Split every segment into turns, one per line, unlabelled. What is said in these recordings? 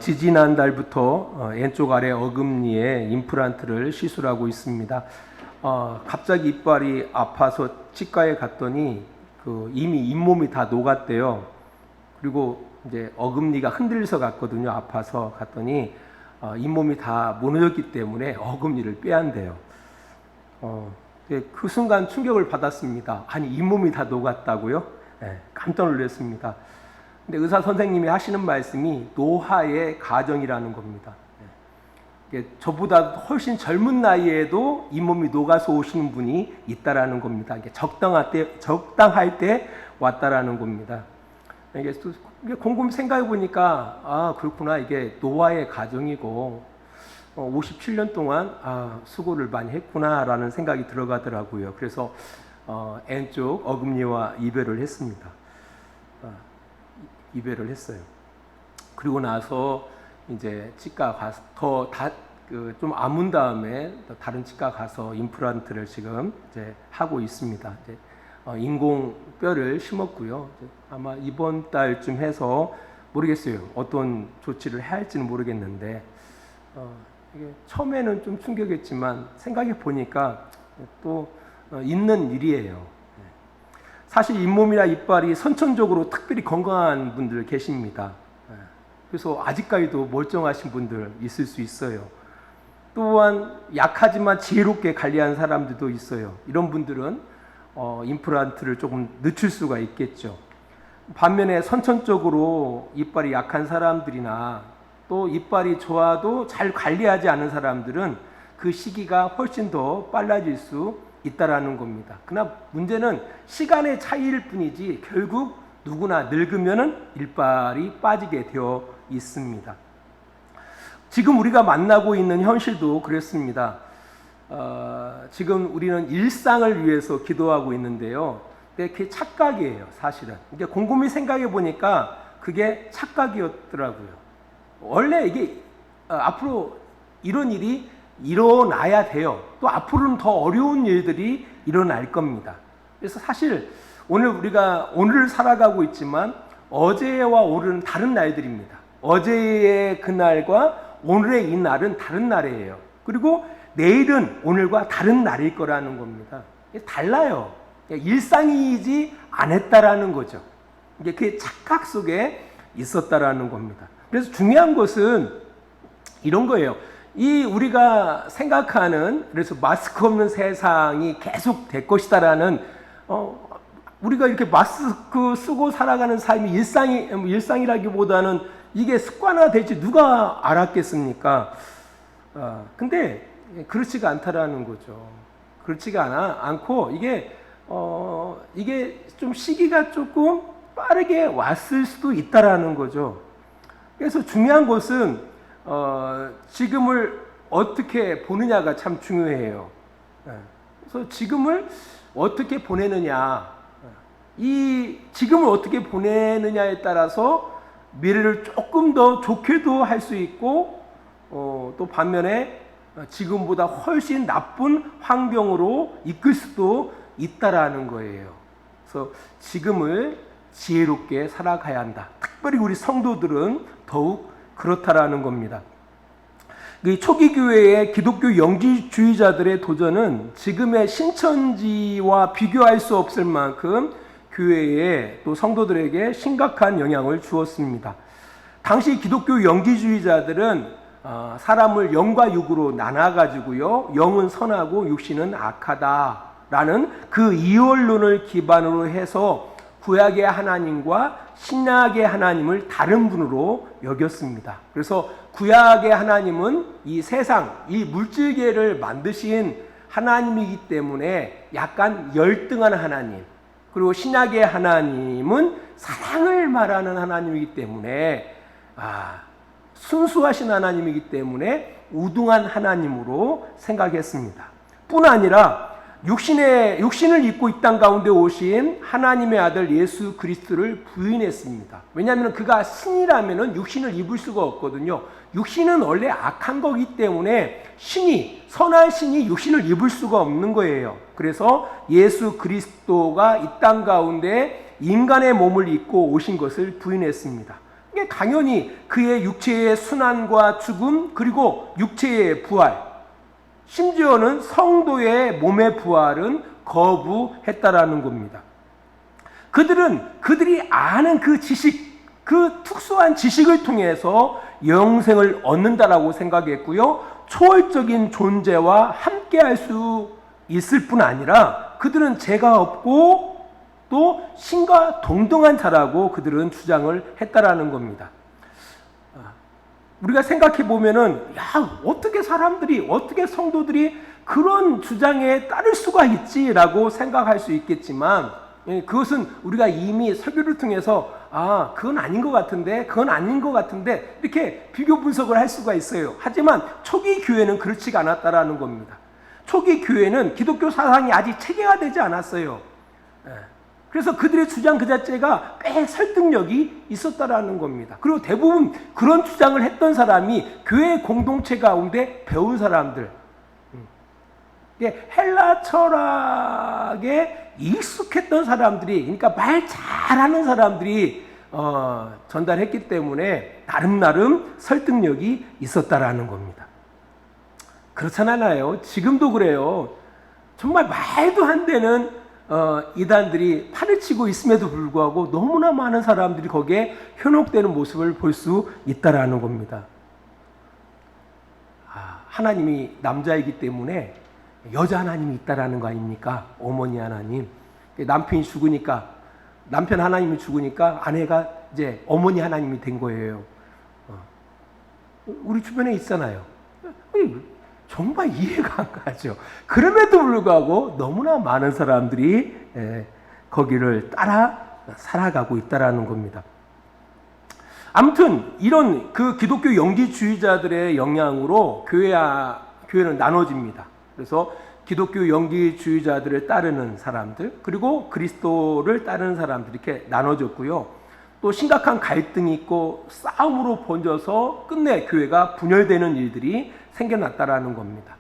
지지난달부터 왼쪽 아래 어금니에 임플란트를 시술하고 있습니다. 갑자기 이빨이 아파서 치과에 갔더니 이미 잇몸이 다 녹았대요. 그리고 이제 어금니가 흔들려서 갔거든요. 아파서 갔더니 잇몸이 다 무너졌기 때문에 어금니를 빼한대요. 그 순간 충격을 받았습니다. 아니, 잇몸이 다 녹았다고요? 네, 깜짝 놀랐습니다. 근데 의사 선생님이 하시는 말씀이 노화의 과정이라는 겁니다. 저보다 훨씬 젊은 나이에도 잇몸이 녹아서 오시는 분이 있다라는 겁니다. 적당할 때 왔다라는 겁니다. 이게 곰곰이 생각해 보니까 그렇구나, 이게 노화의 과정이고 57년 동안 수고를 많이 했구나라는 생각이 들어가더라고요. 그래서 N쪽 어금니와 이별을 했습니다. 이별을 했어요. 그리고 나서 이제 치과 가서 좀 아문 다음에 다른 치과 가서 임플란트를 지금 이제 하고 있습니다. 이제 인공 뼈를 심었고요. 아마 이번 달쯤 해서 모르겠어요. 어떤 조치를 해야 할지는 모르겠는데 이게 처음에는 좀 충격했지만 생각해 보니까 또 있는 일이에요. 사실 잇몸이나 이빨이 선천적으로 특별히 건강한 분들 계십니다. 그래서 아직까지도 멀쩡하신 분들 있을 수 있어요. 또한 약하지만 지혜롭게 관리한 사람들도 있어요. 이런 분들은 임플란트를 조금 늦출 수가 있겠죠. 반면에 선천적으로 이빨이 약한 사람들이나 또 이빨이 좋아도 잘 관리하지 않은 사람들은 그 시기가 훨씬 더 빨라질 수 있다라는 겁니다. 그러나 문제는 시간의 차이일 뿐이지 결국 누구나 늙으면은 이빨이 빠지게 되어 있습니다. 지금 우리가 만나고 있는 현실도 그렇습니다. 지금 우리는 일상을 위해서 기도하고 있는데요. 그게 착각이에요, 사실은. 이게 곰곰이 생각해 보니까 그게 착각이었더라고요. 원래 이게 앞으로 이런 일이 일어나야 돼요. 또 앞으로는 더 어려운 일들이 일어날 겁니다. 그래서 사실 오늘 살아가고 있지만 어제와 오늘은 다른 날들입니다. 어제의 그날과 오늘의 이 날은 다른 날이에요. 그리고 내일은 오늘과 다른 날일 거라는 겁니다. 달라요. 일상이지 않았다라는 거죠. 이게 그 착각 속에 있었다라는 겁니다. 그래서 중요한 것은 이런 거예요. 우리가 생각하는, 그래서 마스크 없는 세상이 계속 될 것이다라는, 우리가 이렇게 마스크 쓰고 살아가는 삶이 일상이라기보다는 이게 습관화 될지 누가 알았겠습니까? 근데 그렇지가 않다라는 거죠. 그렇지가 않고, 이게 좀 시기가 조금 빠르게 왔을 수도 있다라는 거죠. 그래서 중요한 것은, 지금을 어떻게 보느냐가 참 중요해요. 그래서 지금을 어떻게 보내느냐, 이 지금을 어떻게 보내느냐에 따라서 미래를 조금 더 좋게도 할 수 있고, 또 반면에 지금보다 훨씬 나쁜 환경으로 이끌 수도 있다라는 거예요. 그래서 지금을 지혜롭게 살아가야 한다. 특별히 우리 성도들은 더욱 그렇다라는 겁니다. 초기 교회의 기독교 영지주의자들의 도전은 지금의 신천지와 비교할 수 없을 만큼 교회에 또 성도들에게 심각한 영향을 주었습니다. 당시 기독교 영지주의자들은 사람을 영과 육으로 나눠가지고요, 영은 선하고 육신은 악하다라는 그 이원론을 기반으로 해서 구약의 하나님과 신약의 하나님을 다른 분으로 여겼습니다. 그래서 구약의 하나님은 이 세상, 이 물질계를 만드신 하나님이기 때문에 약간 열등한 하나님, 그리고 신약의 하나님은 사랑을 말하는 하나님이기 때문에 순수하신 하나님이기 때문에 우등한 하나님으로 생각했습니다. 뿐 아니라 육신을 입고 이 땅 가운데 오신 하나님의 아들 예수 그리스도를 부인했습니다. 왜냐하면 그가 신이라면 육신을 입을 수가 없거든요. 육신은 원래 악한 거기 때문에 선한 신이 육신을 입을 수가 없는 거예요. 그래서 예수 그리스도가 이 땅 가운데 인간의 몸을 입고 오신 것을 부인했습니다. 이게 당연히 그의 육체의 순환과 죽음, 그리고 육체의 부활, 심지어는 성도의 몸의 부활은 거부했다라는 겁니다. 그들이 아는 그 지식, 그 특수한 지식을 통해서 영생을 얻는다라고 생각했고요. 초월적인 존재와 함께할 수 있을 뿐 아니라 그들은 죄가 없고 또 신과 동등한 자라고 그들은 주장을 했다라는 겁니다. 우리가 생각해 보면은 어떻게 성도들이 그런 주장에 따를 수가 있지라고 생각할 수 있겠지만, 그것은 우리가 이미 설교를 통해서 그건 아닌 것 같은데 이렇게 비교 분석을 할 수가 있어요. 하지만 초기 교회는 그렇지가 않았다라는 겁니다. 초기 교회는 기독교 사상이 아직 체계화되지 않았어요. 그래서 그들의 주장 그 자체가 꽤 설득력이 있었다라는 겁니다. 그리고 대부분 그런 주장을 했던 사람이 교회 공동체 가운데 배운 사람들, 헬라 철학에 익숙했던 사람들이, 그러니까 말 잘하는 사람들이 전달했기 때문에 나름 설득력이 있었다라는 겁니다. 그렇잖아요. 지금도 그래요. 정말 말도 안 되는 이단들이 판을 치고 있음에도 불구하고 너무나 많은 사람들이 거기에 현혹되는 모습을 볼 수 있다라는 겁니다. 하나님이 남자이기 때문에 여자 하나님이 있다라는 거 아닙니까? 어머니 하나님. 남편이 죽으니까, 남편 하나님이 죽으니까 아내가 이제 어머니 하나님이 된 거예요. 우리 주변에 있잖아요. 정말 이해가 안 가죠. 그럼에도 불구하고 너무나 많은 사람들이 거기를 따라 살아가고 있다라는 겁니다. 아무튼 이런 그 기독교 영지주의자들의 영향으로 교회는 나눠집니다. 그래서 기독교 영지주의자들을 따르는 사람들, 그리고 그리스도를 따르는 사람들, 이렇게 나눠졌고요. 또 심각한 갈등이 있고 싸움으로 번져서 끝내 교회가 분열되는 일들이 생겨났다라는 겁니다.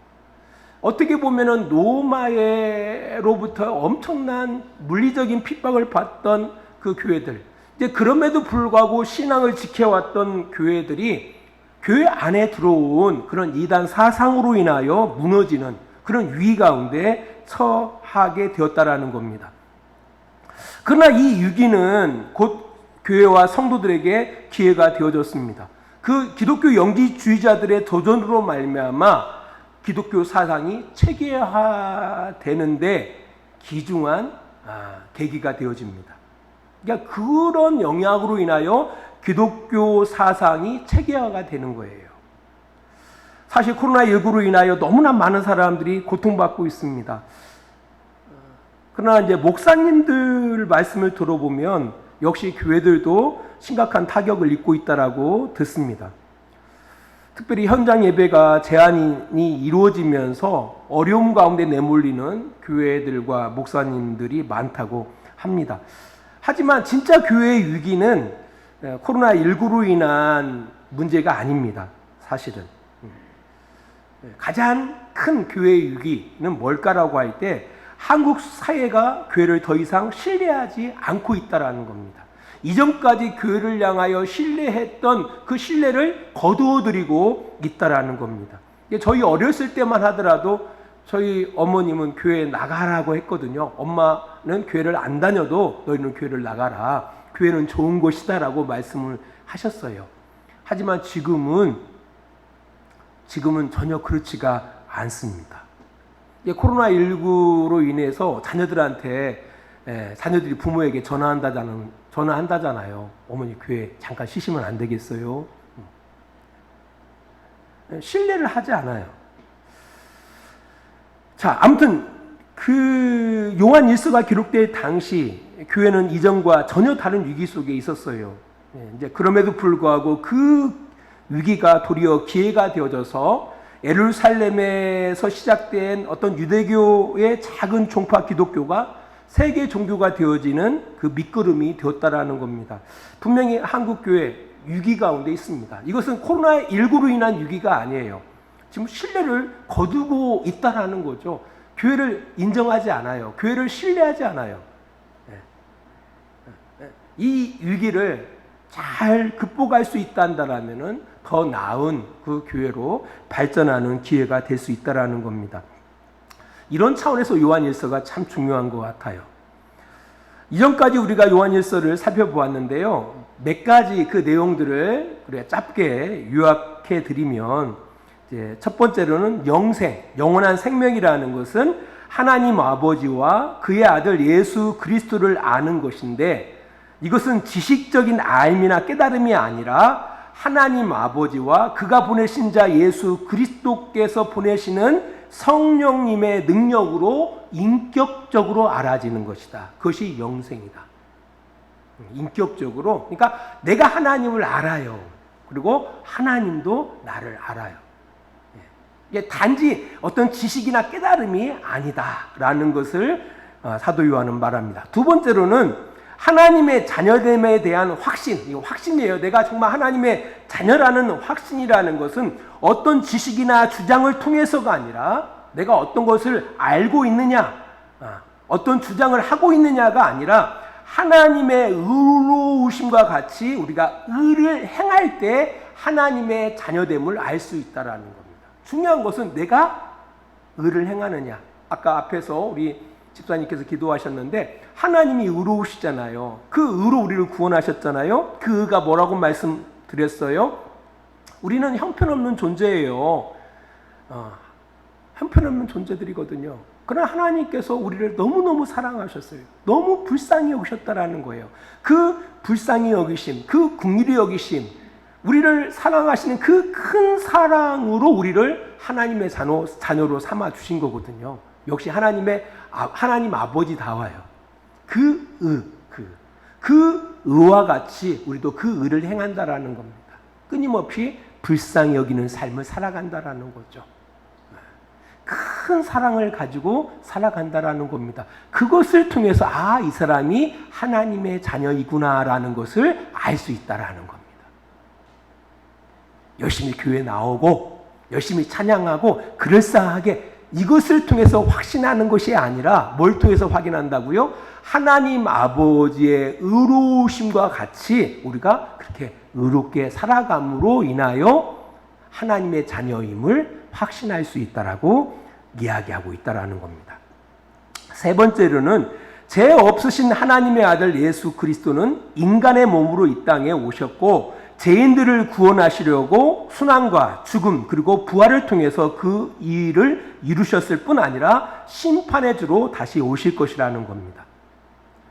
어떻게 보면은 로마로부터 엄청난 물리적인 핍박을 받던 그 교회들, 이제 그럼에도 불구하고 신앙을 지켜왔던 교회들이 교회 안에 들어온 그런 이단 사상으로 인하여 무너지는 그런 위기 가운데 처하게 되었다라는 겁니다. 그러나 이 위기는 곧 교회와 성도들에게 기회가 되어졌습니다. 그 기독교 영지주의자들의 도전으로 말미암아 기독교 사상이 체계화되는데 귀중한 계기가 되어집니다. 그러니까 그런 영향으로 인하여 기독교 사상이 체계화가 되는 거예요. 사실 코로나19로 인하여 너무나 많은 사람들이 고통받고 있습니다. 그러나 이제 목사님들 말씀을 들어보면 역시 교회들도 심각한 타격을 입고 있다라고 듣습니다. 특별히 현장 예배가 제한이 이루어지면서 어려움 가운데 내몰리는 교회들과 목사님들이 많다고 합니다. 하지만 진짜 교회의 위기는 코로나19로 인한 문제가 아닙니다. 사실은. 가장 큰 교회의 위기는 뭘까라고 할 때 한국 사회가 교회를 더 이상 신뢰하지 않고 있다는 겁니다. 이전까지 교회를 향하여 신뢰했던 그 신뢰를 거두어들이고 있다는 겁니다. 저희 어렸을 때만 하더라도 저희 어머님은 교회에 나가라고 했거든요. 엄마는 교회를 안 다녀도 너희는 교회를 나가라. 교회는 좋은 곳이다라고 말씀을 하셨어요. 하지만 지금은 전혀 그렇지가 않습니다. 코로나19로 인해서 자녀들이 부모에게 전화한다잖아요. 어머니 교회 잠깐 쉬시면 안 되겠어요? 신뢰를 하지 않아요. 자, 아무튼 그 요한 일서가 기록될 당시 교회는 이전과 전혀 다른 위기 속에 있었어요. 이제 그럼에도 불구하고 그 위기가 도리어 기회가 되어져서 예루살렘에서 시작된 어떤 유대교의 작은 종파 기독교가 세계 종교가 되어지는 그 밑거름이 되었다라는 겁니다. 분명히 한국 교회 위기 가운데 있습니다. 이것은 코로나19로 인한 위기가 아니에요. 지금 신뢰를 거두고 있다라는 거죠. 교회를 인정하지 않아요. 교회를 신뢰하지 않아요. 이 위기를 잘 극복할 수 있다면은 더 나은 그 교회로 발전하는 기회가 될 수 있다라는 겁니다. 이런 차원에서 요한일서가 참 중요한 것 같아요. 이전까지 우리가 요한일서를 살펴보았는데요. 몇 가지 그 내용들을 우리가 짧게 요약해 드리면, 이제 첫 번째로는 영생, 영원한 생명이라는 것은 하나님 아버지와 그의 아들 예수 그리스도를 아는 것인데, 이것은 지식적인 알미나 깨달음이 아니라 하나님 아버지와 그가 보내신 자 예수 그리스도께서 보내시는 성령님의 능력으로 인격적으로 알아지는 것이다. 그것이 영생이다. 인격적으로. 그러니까 내가 하나님을 알아요. 그리고 하나님도 나를 알아요. 이게 단지 어떤 지식이나 깨달음이 아니다라는 것을 사도 요한은 말합니다. 두 번째로는 하나님의 자녀됨에 대한 확신, 이거 확신이에요. 내가 정말 하나님의 자녀라는 확신이라는 것은 어떤 지식이나 주장을 통해서가 아니라 내가 어떤 것을 알고 있느냐, 어떤 주장을 하고 있느냐가 아니라 하나님의 의로우심과 같이 우리가 의를 행할 때 하나님의 자녀됨을 알 수 있다는 겁니다. 중요한 것은 내가 의를 행하느냐. 아까 앞에서 우리 집사님께서 기도하셨는데 하나님이 의로우시잖아요. 그 의로 우리를 구원하셨잖아요. 그 의가 뭐라고 말씀드렸어요? 우리는 형편없는 존재예요. 형편없는 존재들이거든요. 그러나 하나님께서 우리를 너무너무 사랑하셨어요. 너무 불쌍히 여기셨다라는 거예요. 그 불쌍히 여기심, 그 긍휼히 여기심, 우리를 사랑하시는 그 큰 사랑으로 우리를 하나님의 자녀로 삼아 주신 거거든요. 역시 하나님 아버지다워요. 그 의와 같이 우리도 그 의를 행한다라는 겁니다. 끊임없이 불쌍히 여기는 삶을 살아간다라는 거죠. 큰 사랑을 가지고 살아간다라는 겁니다. 그것을 통해서 이 사람이 하나님의 자녀이구나라는 것을 알 수 있다라는 겁니다. 열심히 교회 나오고 열심히 찬양하고 그럴싸하게 이것을 통해서 확신하는 것이 아니라 뭘 통해서 확인한다고요? 하나님 아버지의 의로우심과 같이 우리가 그렇게 의롭게 살아감으로 인하여 하나님의 자녀임을 확신할 수 있다라고 이야기하고 있다라는 겁니다. 세 번째로는 죄 없으신 하나님의 아들 예수 그리스도는 인간의 몸으로 이 땅에 오셨고 죄인들을 구원하시려고 순환과 죽음 그리고 부활을 통해서 그 일을 이루셨을 뿐 아니라 심판의 주로 다시 오실 것이라는 겁니다.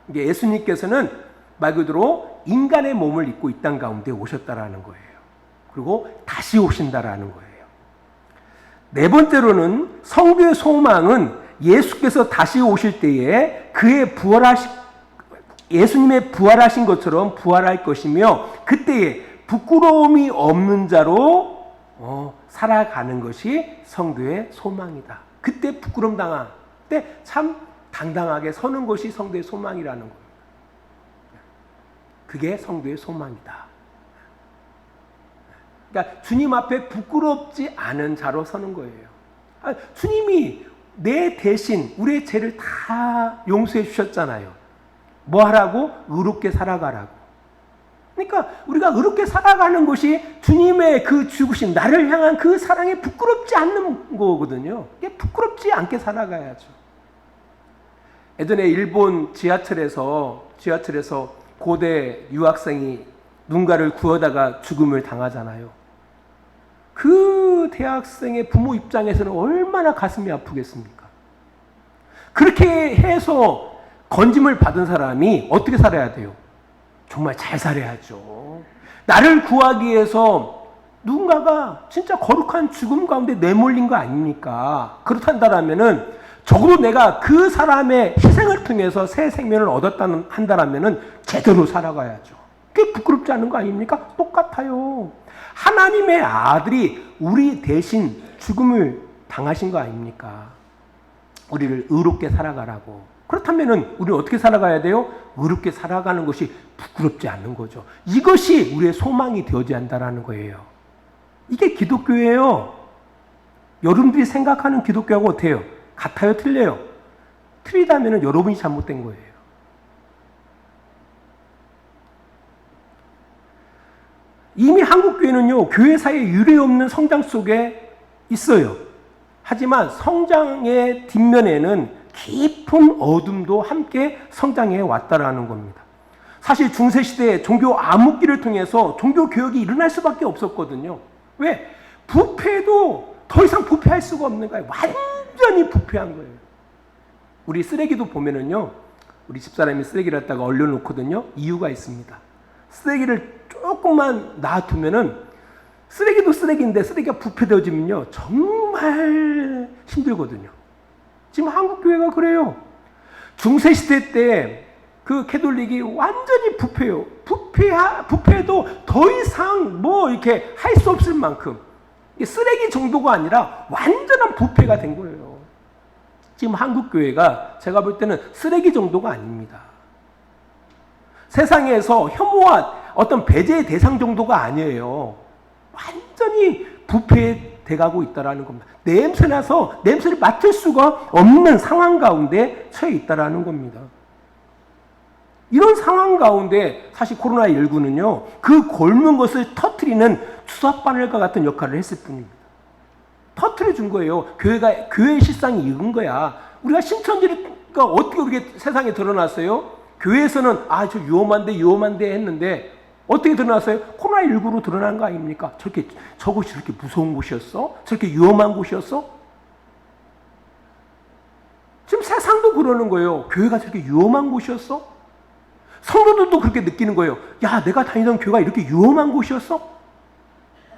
이게 예수님께서는 말 그대로 인간의 몸을 입고 이 땅 가운데 오셨다라는 거예요. 그리고 다시 오신다라는 거예요. 네 번째로는 성도의 소망은 예수께서 다시 오실 때에 예수님의 부활하신 것처럼 부활할 것이며 그때에 부끄러움이 없는 자로 살아가는 것이 성도의 소망이다. 그때 부끄러움 당할 때 참 당당하게 서는 것이 성도의 소망이라는 겁니다. 그게 성도의 소망이다. 그러니까 주님 앞에 부끄럽지 않은 자로 서는 거예요. 주님이 내 대신 우리의 죄를 다 용서해 주셨잖아요. 뭐 하라고? 의롭게 살아가라고. 그러니까 우리가 의롭게 살아가는 것이 주님의 그 죽으심, 나를 향한 그 사랑에 부끄럽지 않는 거거든요. 부끄럽지 않게 살아가야죠. 예전에 일본 지하철에서 고대 유학생이 누군가를 구하다가 죽음을 당하잖아요. 그 대학생의 부모 입장에서는 얼마나 가슴이 아프겠습니까? 그렇게 해서 건짐을 받은 사람이 어떻게 살아야 돼요? 정말 잘 살아야죠. 나를 구하기 위해서 누군가가 진짜 거룩한 죽음 가운데 내몰린 거 아닙니까? 그렇단다라면은 적어도 내가 그 사람의 희생을 통해서 새 생명을 한다라면은 제대로 살아가야죠. 그게 부끄럽지 않은 거 아닙니까? 똑같아요. 하나님의 아들이 우리 대신 죽음을 당하신 거 아닙니까? 우리를 의롭게 살아가라고. 그렇다면은 우리는 어떻게 살아가야 돼요? 의롭게 살아가는 것이 부끄럽지 않는 거죠. 이것이 우리의 소망이 되어야 한다는 거예요. 이게 기독교예요. 여러분들이 생각하는 기독교하고 어때요? 같아요? 틀려요? 틀리다면은 여러분이 잘못된 거예요. 이미 한국교회는요, 교회사의 유례없는 성장 속에 있어요. 하지만 성장의 뒷면에는 깊은 어둠도 함께 성장해 왔다라는 겁니다. 사실 중세시대에 종교 암흑기를 통해서 종교개혁이 일어날 수밖에 없었거든요. 왜? 부패도 더 이상 부패할 수가 없는 거예요. 완전히 부패한 거예요. 우리 쓰레기도 보면은요, 우리 집사람이 쓰레기를 갖다가 얼려놓거든요. 이유가 있습니다. 쓰레기를 조금만 놔두면은 쓰레기도 쓰레기인데 쓰레기가 부패되어지면요, 정말 힘들거든요. 지금 한국교회가 그래요. 중세시대 때 그 캐톨릭이 완전히 부패요. 부패도 더 이상 뭐 이렇게 할 수 없을 만큼 쓰레기 정도가 아니라 완전한 부패가 된 거예요. 지금 한국교회가 제가 볼 때는 쓰레기 정도가 아닙니다. 세상에서 혐오와 어떤 배제의 대상 정도가 아니에요. 완전히 부패돼 가고 있다는 겁니다. 냄새나서 냄새를 맡을 수가 없는 상황 가운데 처해 있다는 겁니다. 이런 상황 가운데 사실 코로나19는요, 그 곪은 것을 터뜨리는 주사바늘과 같은 역할을 했을 뿐입니다. 터뜨려 준 거예요. 교회의 실상이 익은 거야. 우리가 신천지가 어떻게 우리게 세상에 드러났어요? 교회에서는 저 위험한데 했는데 어떻게 드러났어요? 코로나19로 드러난 거 아닙니까? 저것이 저렇게 무서운 곳이었어? 저렇게 위험한 곳이었어? 지금 세상도 그러는 거예요. 교회가 저렇게 위험한 곳이었어? 성도들도 그렇게 느끼는 거예요. 야, 내가 다니던 교회가 이렇게 위험한 곳이었어?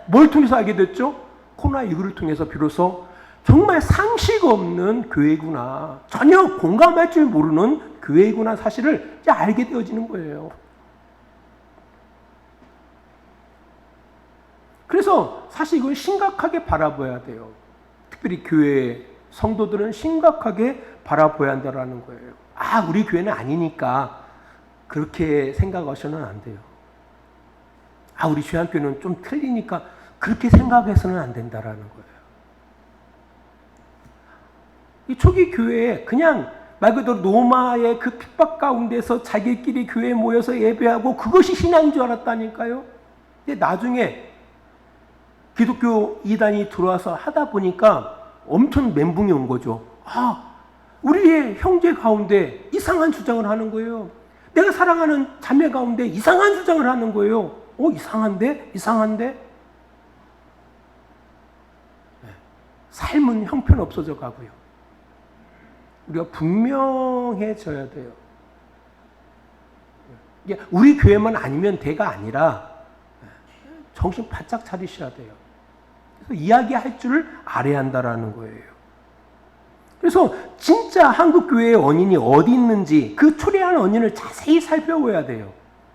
뭘 통해서 알게 됐죠? 코로나19를 통해서 비로소 정말 상식 없는 교회구나, 전혀 공감할 줄 모르는 교회구나 사실을 이제 알게 되어지는 거예요. 그래서 사실 이걸 심각하게 바라봐야 돼요. 특별히 교회 성도들은 심각하게 바라봐야 한다는 거예요. 우리 교회는 아니니까 그렇게 생각하셔는 안 돼요. 우리 주한교회는 좀 틀리니까 그렇게 생각해서는 안 된다라는 거예요. 이 초기 교회에 그냥 말 그대로 로마의 그 핍박 가운데서 자기끼리 교회에 모여서 예배하고 그것이 신앙인 줄 알았다니까요. 근데 나중에 기독교 이단이 들어와서 하다 보니까 엄청 멘붕이 온 거죠. 우리의 형제 가운데 이상한 주장을 하는 거예요. 내가 사랑하는 자매 가운데 이상한 주장을 하는 거예요. 이상한데? 삶은 형편없어져 가고요. 우리가 분명해져야 돼요. 우리 교회만 아니면 돼가 아니라 정신 바짝 차리셔야 돼요. 그래서 이야기할 줄을 알아야 한다라는 거예요. 그래서 진짜 한국교회의 원인이 어디 있는지 그 초래한 원인을 자세히 살펴봐야 돼요.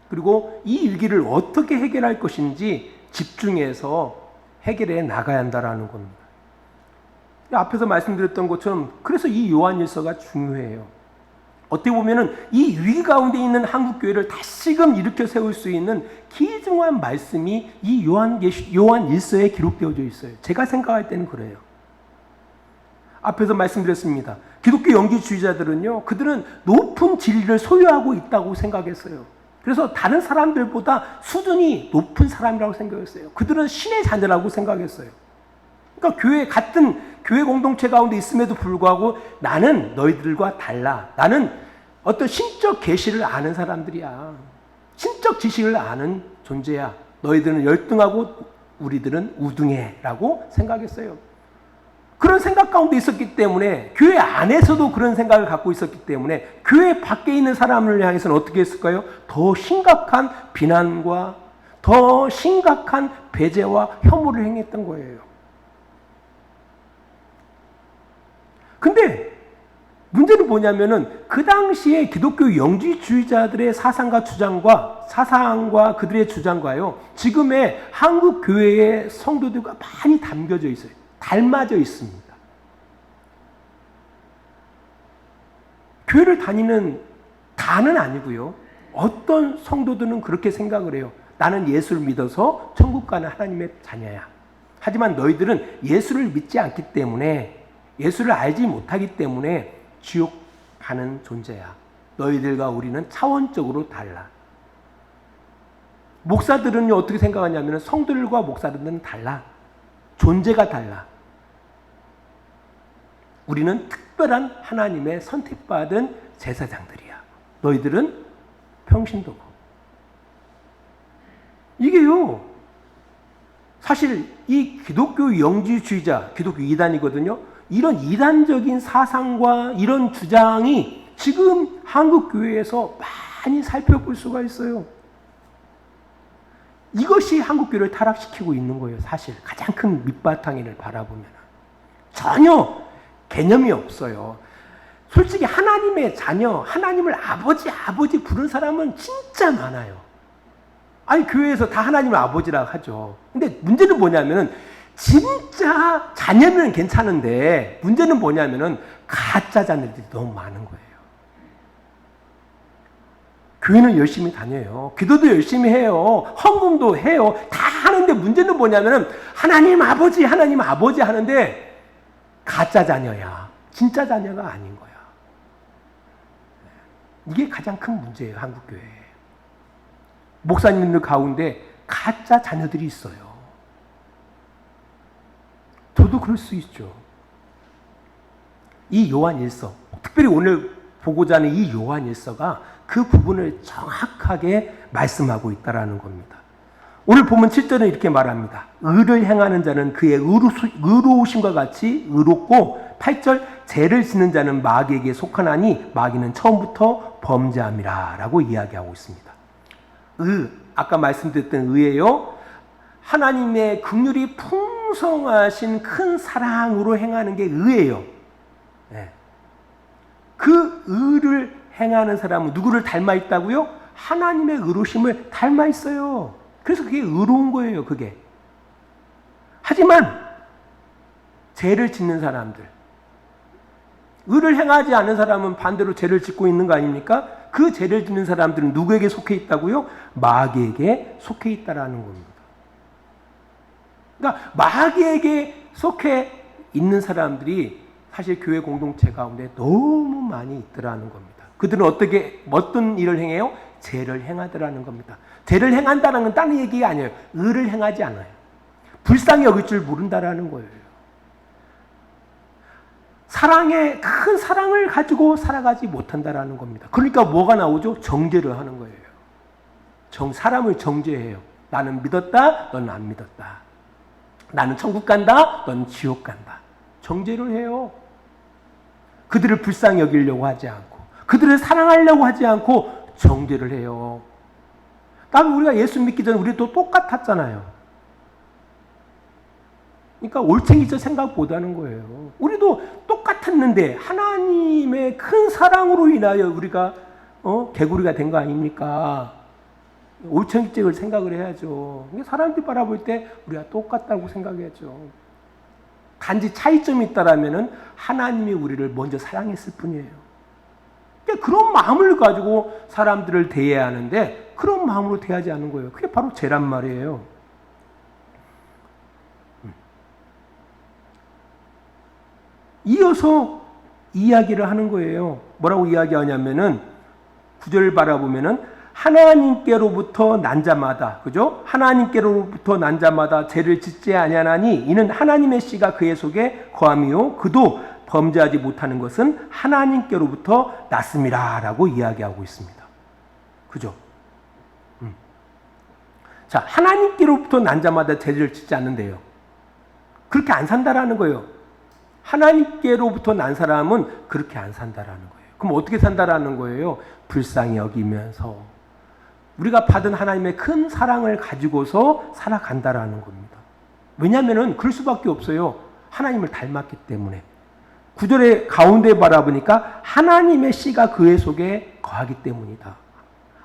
그리고 이 위기를 어떻게 해결할 것인지 집중해서 해결해 나가야 한다라는 겁니다. 앞에서 말씀드렸던 것처럼 그래서 이 요한일서가 중요해요. 어떻게 보면은 이 위기 가운데 있는 한국교회를 다시금 일으켜 세울 수 있는 귀중한 말씀이 이 요한일서에 기록되어져 있어요. 제가 생각할 때는 그래요. 앞에서 말씀드렸습니다. 기독교 영지주의자들은요, 그들은 높은 진리를 소유하고 있다고 생각했어요. 그래서 다른 사람들보다 수준이 높은 사람이라고 생각했어요. 그들은 신의 자녀라고 생각했어요. 그러니까 같은 교회 공동체 가운데 있음에도 불구하고 나는 너희들과 달라. 나는 어떤 신적 계시를 아는 사람들이야. 신적 지식을 아는 존재야. 너희들은 열등하고 우리들은 우등해라고 생각했어요. 그런 생각 가운데 있었기 때문에 교회 안에서도 그런 생각을 갖고 있었기 때문에 교회 밖에 있는 사람을 향해서는 어떻게 했을까요? 더 심각한 비난과 더 심각한 배제와 혐오를 행했던 거예요. 근데 문제는 뭐냐면은 그 당시에 기독교 영지주의자들의 사상과 그들의 주장과요, 지금의 한국 교회의 성도들과 많이 담겨져 있어요. 닮아져 있습니다. 교회를 다니는 다는 아니고요. 어떤 성도들은 그렇게 생각을 해요. 나는 예수를 믿어서 천국 가는 하나님의 자녀야. 하지만 너희들은 예수를 믿지 않기 때문에, 예수를 알지 못하기 때문에 지옥 가는 존재야. 너희들과 우리는 차원적으로 달라. 목사들은요, 어떻게 생각하냐면 성도들과 목사들은 달라. 존재가 달라. 우리는 특별한 하나님의 선택받은 제사장들이야. 너희들은 평신도고. 이게요, 사실 이 기독교 영지주의자, 기독교 이단이거든요. 이런 이단적인 사상과 이런 주장이 지금 한국 교회에서 많이 살펴볼 수가 있어요. 이것이 한국 교회를 타락시키고 있는 거예요. 사실 가장 큰 밑바탕을 바라보면 전혀 개념이 없어요. 솔직히 하나님의 자녀, 하나님을 아버지 부른 사람은 진짜 많아요. 아니, 교회에서 다 하나님을 아버지라고 하죠. 근데 문제는 뭐냐면은 진짜 자녀는 괜찮은데 문제는 뭐냐면은 가짜 자녀들이 너무 많은 거예요. 교회는 열심히 다녀요. 기도도 열심히 해요. 헌금도 해요. 다 하는데 문제는 뭐냐면은 하나님 아버지 하는데 가짜 자녀야. 진짜 자녀가 아닌 거야. 이게 가장 큰 문제예요, 한국 교회에. 목사님들 가운데 가짜 자녀들이 있어요. 저도 그럴 수 있죠. 이 요한일서, 특별히 오늘 보고자 하는 이 요한일서가 그 부분을 정확하게 말씀하고 있다는 겁니다. 오늘 보면 7절은 이렇게 말합니다. 의를 행하는 자는 그의 의로우심과 같이 의롭고, 8절 죄를 짓는 자는 마귀에게 속하나니 마귀는 처음부터 범죄함이라 라고 이야기하고 있습니다. 아까 말씀드렸던 의예요. 하나님의 긍휼이 풍성하신 큰 사랑으로 행하는 게 의예요. 네. 그 의를 행하는 사람은 누구를 닮아 있다고요? 하나님의 의로우심을 닮아 있어요. 그래서 그게 의로운 거예요, 그게. 하지만 죄를 짓는 사람들, 의를 행하지 않은 사람은 반대로 죄를 짓고 있는 거 아닙니까? 그 죄를 짓는 사람들은 누구에게 속해 있다고요? 마귀에게 속해 있다라는 겁니다. 그러니까 마귀에게 속해 있는 사람들이 사실 교회 공동체 가운데 너무 많이 있더라는 겁니다. 그들은 어떤 일을 행해요? 죄를 행하더라는 겁니다. 죄를 행한다는 건 다른 얘기가 아니에요. 의를 행하지 않아요. 불쌍히 여길 줄 모른다라는 거예요. 큰 사랑을 가지고 살아가지 못한다라는 겁니다. 그러니까 뭐가 나오죠? 정죄를 하는 거예요. 사람을 정죄해요. 나는 믿었다, 너는 안 믿었다. 나는 천국 간다, 너는 지옥 간다. 정죄를 해요. 그들을 불쌍히 여기려고 하지 않고, 그들을 사랑하려고 하지 않고 정죄를 해요. 다음에 우리가 예수 믿기 전에 우리도 똑같았잖아요. 그러니까 올챙이적 생각보다는 거예요. 우리도 똑같았는데 하나님의 큰 사랑으로 인하여 우리가 개구리가 된 거 아닙니까? 올챙이적을 생각을 해야죠. 사람들이 바라볼 때 우리가 똑같다고 생각해야죠. 단지 차이점이 있다라면은 하나님이 우리를 먼저 사랑했을 뿐이에요. 그러니까 그런 마음을 가지고 사람들을 대해야 하는데 그런 마음으로 대하지 않는 거예요. 그게 바로 죄란 말이에요. 이어서 이야기를 하는 거예요. 뭐라고 이야기하냐면은 9절 바라보면은 하나님께로부터 난 자마다, 그죠? 하나님께로부터 난 자마다 죄를 짓지 아니하나니 이는 하나님의 씨가 그의 속에 거함이요 그도 범죄하지 못하는 것은 하나님께로부터 났음이라라고 이야기하고 있습니다. 그죠? 자, 하나님께로부터 난 자마다 죄를 짓지 않는데요. 그렇게 안 산다라는 거예요. 하나님께로부터 난 사람은 그렇게 안 산다라는 거예요. 그럼 어떻게 산다라는 거예요? 불쌍히 여기면서 우리가 받은 하나님의 큰 사랑을 가지고서 살아간다라는 겁니다. 왜냐하면 그럴 수밖에 없어요. 하나님을 닮았기 때문에. 9절의 가운데 바라보니까 하나님의 씨가 그의 속에 거하기 때문이다.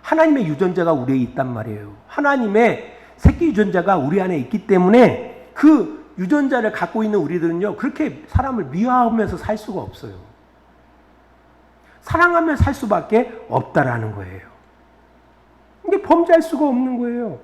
하나님의 유전자가 우리에 있단 말이에요. 하나님의 새끼 유전자가 우리 안에 있기 때문에 그 유전자를 갖고 있는 우리들은요, 그렇게 사람을 미워하면서 살 수가 없어요. 사랑하며 살 수밖에 없다라는 거예요. 이게 범죄할 수가 없는 거예요.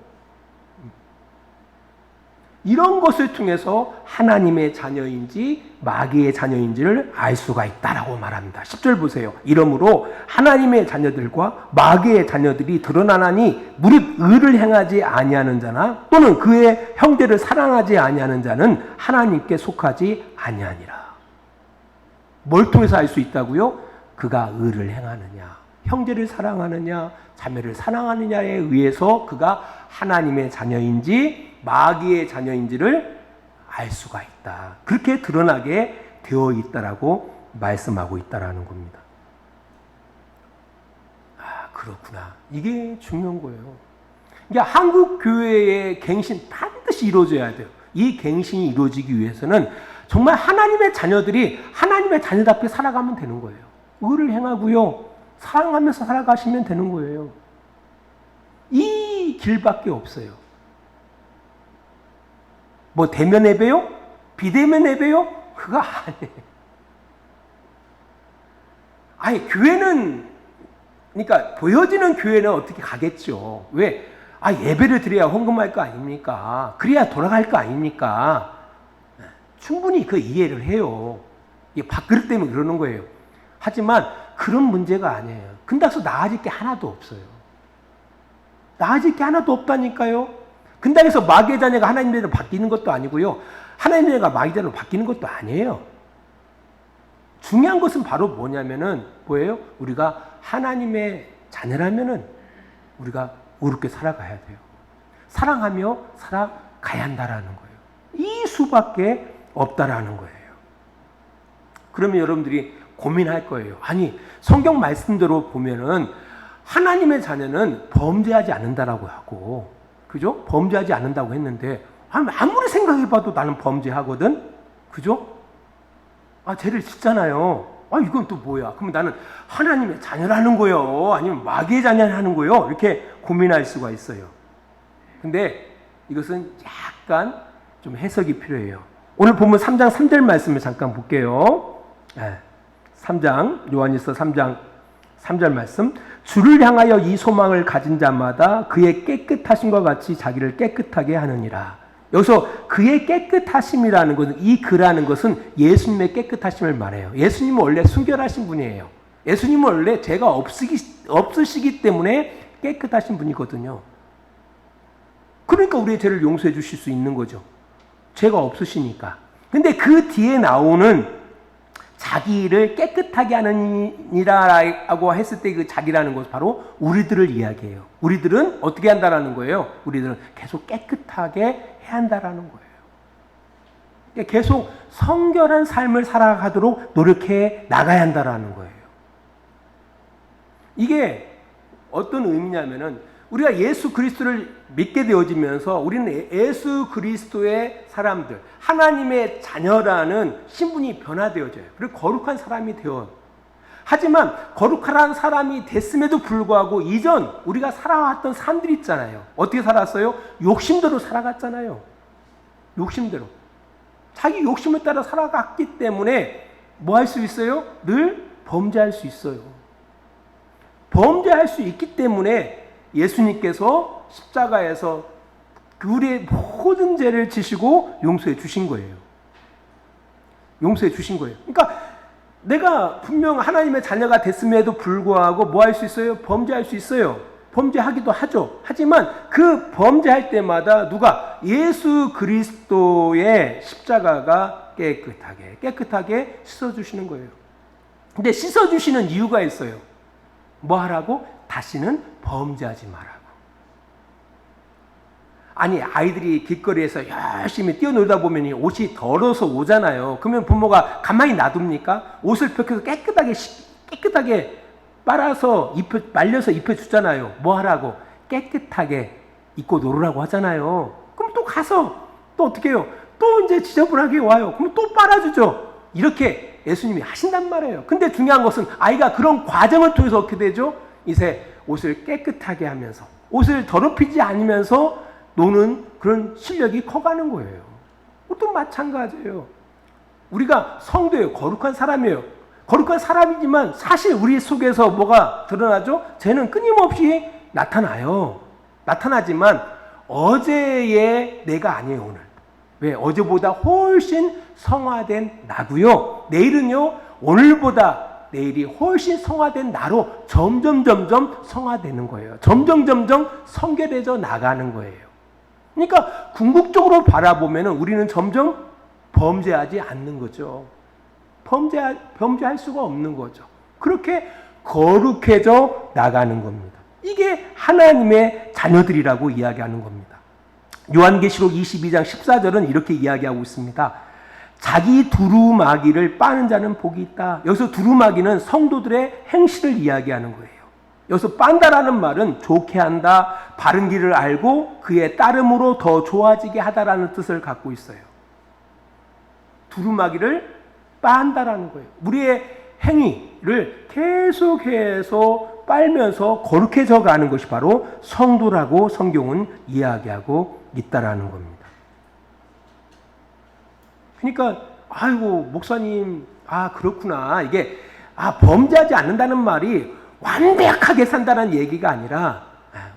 이런 것을 통해서 하나님의 자녀인지 마귀의 자녀인지를 알 수가 있다라고 말합니다. 10절 보세요. 이러므로 하나님의 자녀들과 마귀의 자녀들이 드러나나니 무릇 의를 행하지 아니하는 자나 또는 그의 형제를 사랑하지 아니하는 자는 하나님께 속하지 아니하니라. 뭘 통해서 알 수 있다고요? 그가 의를 행하느냐, 형제를 사랑하느냐, 자매를 사랑하느냐에 의해서 그가 하나님의 자녀인지 마귀의 자녀인지를 알 수가 있다. 그렇게 드러나게 되어 있다라고 말씀하고 있다라는 겁니다. 아, 그렇구나. 이게 중요한 거예요. 이게 한국 교회의 갱신 반드시 이루어져야 돼요. 이 갱신이 이루어지기 위해서는 정말 하나님의 자녀들이 하나님의 자녀답게 살아가면 되는 거예요. 의를 행하고요, 사랑하면서 살아가시면 되는 거예요. 이 길밖에 없어요. 뭐 대면 예배요? 비대면 예배요? 그거 아니에요. 아니 교회는, 그러니까 보여지는 교회는 어떻게 가겠죠. 왜? 아, 예배를 드려야 헌금할 거 아닙니까? 그래야 돌아갈 거 아닙니까? 충분히 그 이해를 해요. 이게 밥그릇 때문에 그러는 거예요. 하지만 그런 문제가 아니에요. 근다고 나아질 게 하나도 없어요. 나아질 게 하나도 없다니까요. 근당에서 마귀의 자녀가 하나님의 자녀로 바뀌는 것도 아니고요, 하나님의 자녀가 마귀의 자녀로 바뀌는 것도 아니에요. 중요한 것은 바로 뭐냐면은 뭐예요? 우리가 하나님의 자녀라면은 우리가 의롭게 살아가야 돼요. 사랑하며 살아가야 한다라는 거예요. 이 수밖에 없다라는 거예요. 그러면 여러분들이 고민할 거예요. 아니, 성경 말씀대로 보면은 하나님의 자녀는 범죄하지 않는다라고 하고, 그죠? 범죄하지 않는다고 했는데, 아무리 생각해봐도 나는 범죄하거든? 그죠? 아, 죄를 짓잖아요. 아, 이건 또 뭐야? 그러면 나는 하나님의 자녀라는 거요? 아니면 마귀의 자녀라는 거요? 이렇게 고민할 수가 있어요. 근데 이것은 약간 좀 해석이 필요해요. 오늘 보면 3장 3절 말씀을 잠깐 볼게요. 3장, 요한일서 3장 3절 말씀. 주를 향하여 이 소망을 가진 자마다 그의 깨끗하심과 같이 자기를 깨끗하게 하느니라. 여기서 그의 깨끗하심이라는 것은, 이 그라는 것은 예수님의 깨끗하심을 말해요. 예수님은 원래 순결하신 분이에요. 예수님은 원래 죄가 없으시기 때문에 깨끗하신 분이거든요. 그러니까 우리의 죄를 용서해 주실 수 있는 거죠. 죄가 없으시니까. 근데 그 뒤에 나오는 자기를 깨끗하게 하느니라고 했을 때 그 자기라는 것은 바로 우리들을 이야기해요. 우리들은 어떻게 한다라는 거예요? 우리들은 계속 깨끗하게 해야 한다라는 거예요. 계속 성결한 삶을 살아가도록 노력해 나가야 한다라는 거예요. 이게 어떤 의미냐면은 우리가 예수 그리스도를 믿게 되어지면서 우리는 예수 그리스도의 사람들, 하나님의 자녀라는 신분이 변화되어져요. 그리고 거룩한 사람이 되어요. 하지만 거룩한 사람이 됐음에도 불구하고 이전 우리가 살아왔던 삶들 있잖아요. 어떻게 살았어요? 욕심대로 살아갔잖아요. 욕심대로. 자기 욕심에 따라 살아갔기 때문에 뭐 할 수 있어요? 늘 범죄할 수 있어요. 범죄할 수 있기 때문에 예수님께서 십자가에서 우리의 모든 죄를 지시고 용서해 주신 거예요. 용서해 주신 거예요. 그러니까 내가 분명 하나님의 자녀가 됐음에도 불구하고 뭐 할 수 있어요? 범죄할 수 있어요. 범죄하기도 하죠. 하지만 그 범죄할 때마다 누가? 예수 그리스도의 십자가가 깨끗하게 씻어주시는 거예요. 근데 씻어주시는 이유가 있어요. 뭐 하라고? 다시는 범죄하지 말라고. 아니, 아이들이 길거리에서 열심히 뛰어놀다 보면 옷이 더러워서 오잖아요. 그러면 부모가 가만히 놔둡니까? 옷을 벗겨서 깨끗하게 빨아서 말려서 입혀주잖아요. 뭐 하라고? 깨끗하게 입고 놀으라고 하잖아요. 그럼 또 가서 또 어떻게 해요? 또 이제 지저분하게 와요. 그럼 또 빨아주죠. 이렇게 예수님이 하신단 말이에요. 근데 중요한 것은 아이가 그런 과정을 통해서 어떻게 되죠? 이제 옷을 깨끗하게 하면서, 옷을 더럽히지 않으면서 노는 그런 실력이 커가는 거예요. 또 마찬가지예요. 우리가 성도예요. 거룩한 사람이에요. 거룩한 사람이지만 사실 우리 속에서 뭐가 드러나죠? 죄는 끊임없이 나타나요. 나타나지만 어제의 내가 아니에요, 오늘. 왜? 어제보다 훨씬 성화된 나고요. 내일은요, 오늘보다 내일이 훨씬 성화된 나로 점점 성화되는 거예요. 점점 성결해져 나가는 거예요. 그러니까 궁극적으로 바라보면 우리는 점점 범죄하지 않는 거죠. 범죄할 수가 없는 거죠. 그렇게 거룩해져 나가는 겁니다. 이게 하나님의 자녀들이라고 이야기하는 겁니다. 요한계시록 22장 14절은 이렇게 이야기하고 있습니다. 자기 두루마기를 빠는 자는 복이 있다. 여기서 두루마기는 성도들의 행실을 이야기하는 거예요. 여기서 빤다라는 말은 좋게 한다, 바른 길을 알고 그의 따름으로 더 좋아지게 하다라는 뜻을 갖고 있어요. 두루마기를 빤다라는 거예요. 우리의 행위를 계속해서 빨면서 거룩해져 가는 것이 바로 성도라고 성경은 이야기하고 있다라는 겁니다. 그러니까 아이고 목사님 그렇구나. 이게 범죄하지 않는다는 말이 완벽하게 산다는 얘기가 아니라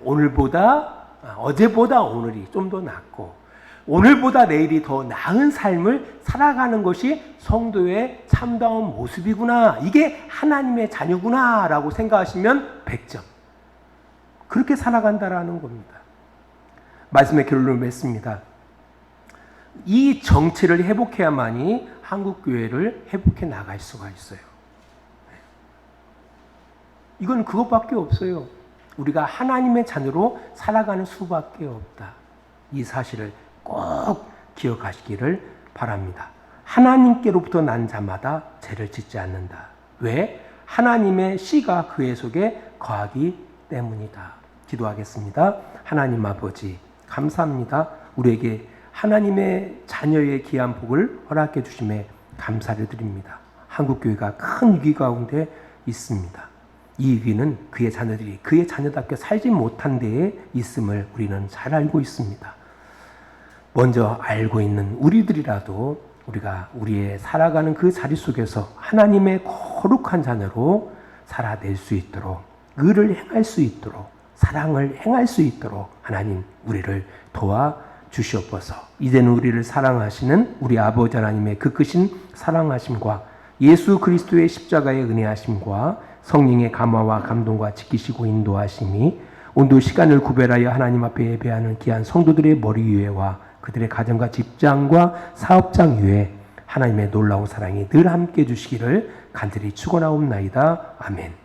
오늘보다 어제보다 오늘이 좀 더 낫고 오늘보다 내일이 더 나은 삶을 살아가는 것이 성도의 참다운 모습이구나. 이게 하나님의 자녀구나 라고 생각하시면 100점. 그렇게 살아간다라는 겁니다. 말씀의 결론을 맺습니다. 이 정체를 회복해야만이 한국교회를 회복해 나갈 수가 있어요. 이건 그것밖에 없어요. 우리가 하나님의 자녀로 살아가는 수밖에 없다. 이 사실을 꼭 기억하시기를 바랍니다. 하나님께로부터 난 자마다 죄를 짓지 않는다. 왜? 하나님의 씨가 그의 속에 거하기 때문이다. 기도하겠습니다. 하나님 아버지 감사합니다. 우리에게 하나님의 자녀의 귀한 복을 허락해 주심에 감사를 드립니다. 한국교회가 큰 위기 가운데 있습니다. 이 위기는 그의 자녀들이 그의 자녀답게 살지 못한 데에 있음을 우리는 잘 알고 있습니다. 먼저 알고 있는 우리들이라도 우리가 우리의 살아가는 그 자리 속에서 하나님의 거룩한 자녀로 살아낼 수 있도록, 의를 행할 수 있도록, 사랑을 행할 수 있도록 하나님 우리를 도와주시옵소서. 이제는 우리를 사랑하시는 우리 아버지 하나님의 그 크신 사랑하심과 예수 그리스도의 십자가의 은혜하심과 성령의 감화와 감동과 지키시고 인도하심이 온도 시간을 구별하여 하나님 앞에 예배하는 귀한 성도들의 머리 위에와 그들의 가정과 직장과 사업장 위에 하나님의 놀라운 사랑이 늘 함께 해주시기를 간절히 축원하옵나이다. 아멘.